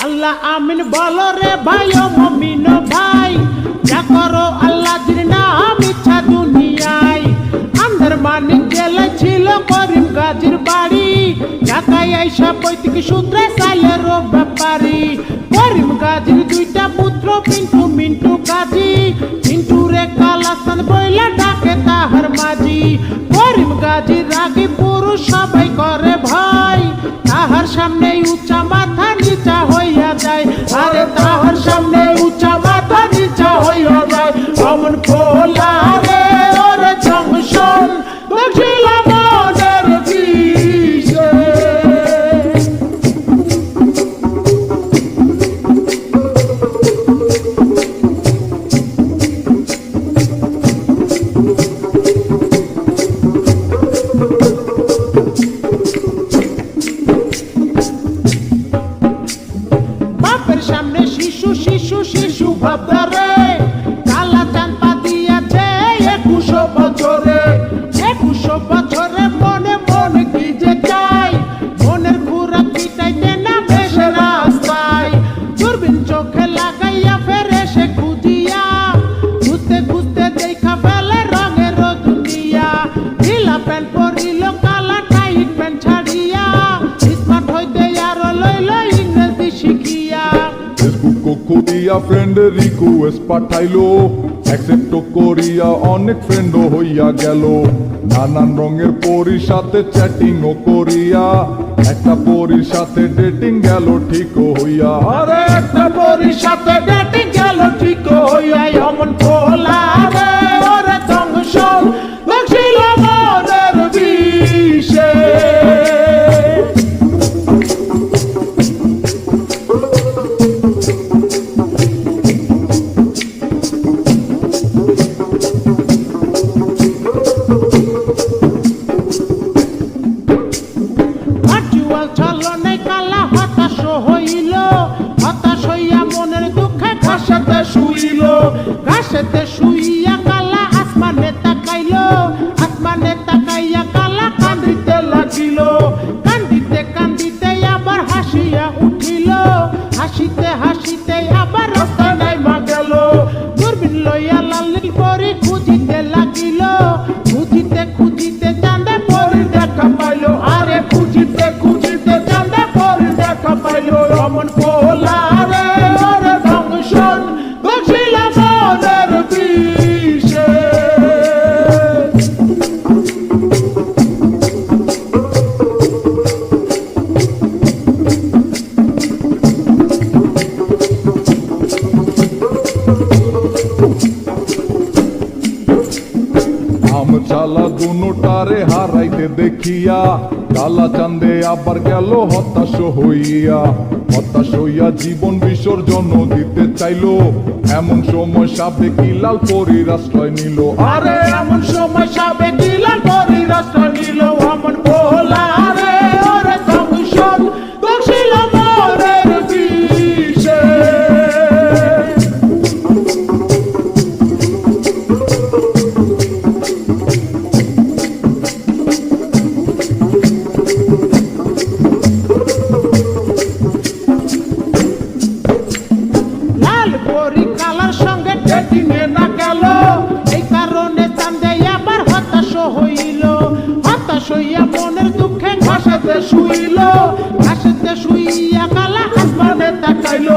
আল্লাহ আমিন বলো রে ভাই ও মুমিন ভাই, যা করো আল্লাহ জির নাম ইচ্ছা দুনিয়ায়। আন্দারমানিক জেলে ছিল করিম গাজীর বাড়ি, ঢাকায় আইসা পৈতৃক সূত্রে সাইলের ব্যাপারী। করিম গাজীর দুইটা পুত্র পিন্টু মিন্টু গাজী, পিন্টু রে কালাসান বইলা ডাকে তাহার মাঝি। করিম গাজীর রাগী পুরুষ সবাই করে ভয়, তাহার সামনে উঁচা মাথা নিচা হইয়া যায়। আরে তাহার সামনে উঁচা মাথা নিচা হইয়া যায়। অমন খোলা রে ওরে জংশন দেখছিল মনের বিষে। বাপের সামনে শিশু শিশু শিশু ভাবদারে, কালা চাঁদ পা দিয়াছে 21 বছরে। 21 বছরে মনে মনে কি যে চাই, মনের খুরা পিটাইতে না বেশে রাস্তায়। দূরবীন চোখে লাগাইয়া ফেরে সে খুঁজিয়া, খুঁজতে খুঁজতে দেখা ফেলে রঙের দুনিয়া। ঢিলা প্যান্ট পরিল কালা টাইট প্যান্ট ছাড়িয়া, স্মার্ট হইতে আরো লইল ইংরেজি শিখিয়া। ফেসবুক করিয়া ফ্রেন্ডের রিকোয়েস্ট পাঠাইলো, অ্যাকসেপ্ট করিয়া অনেক ফ্রেন্ডও হইয়া গেল। নানান রঙের পরীর সাথে চ্যাটিংও করিয়া, একটা পরীর সাথে ডেটিং গেল ঠিক হইয়া। আরে একটা পরীর সাথে ডেটিং গেল ঠিক হইয়া। অমন খোলা রে ওরে জংশন দেখছিল মনের বিষে। ভার্চুয়াল ছলনায় কালা হতাশ হইল, হতাশ হইয়া মনের দুঃখে ঘাসেতে শুইল। ঘাসেতে শুইয়া কালা আসমানে তাকাইল, আসমানে তাকাইয়া কালা কান্দিতে লাগিল। কান্দিতে কান্দিতে আবার হাসিয়া উঠিল, হাসিতে হাসিতে আবার রাস্তা নাইমা গেল। দূরবীন লইয়া লাল পরি খুঁজিতে লাগিল, খুঁজিতে খুঁজিতে চাঁদে পরি দেখা পাইল। আরে খুঁজিতে খুঁজিতে চাঁদে পরি দেখা পাইল। অমন খোলা রে ওরে জংশন দেখছিল মনের বিষে। আমচালা দুটারে হারাইতে দেখিয়া, কালা চাঁদে আবার গেল হতাশ হইয়া। হতাশ হইয়া জীবন বিসর্জন দিতে চাইলো, এমন সময় সাবেকি লাল পরীর আশ্রয় নিল। আরে এমন সময় সাবেকি লাল পরীর আশ্রয় নিল। অমন খোলা রে ওরে জংশন দেখছিল মনের বিষে। লাল পরী কালার সঙ্গে ডেটিং এ না গেল, এই কারণে চাঁদে আবার হতাশ হইল। হতাশ হইয়া মনের দুঃখে ঘাসেতে শুইল, ঘাসেতে শুইয়া কালা আসমানে তাকাইল।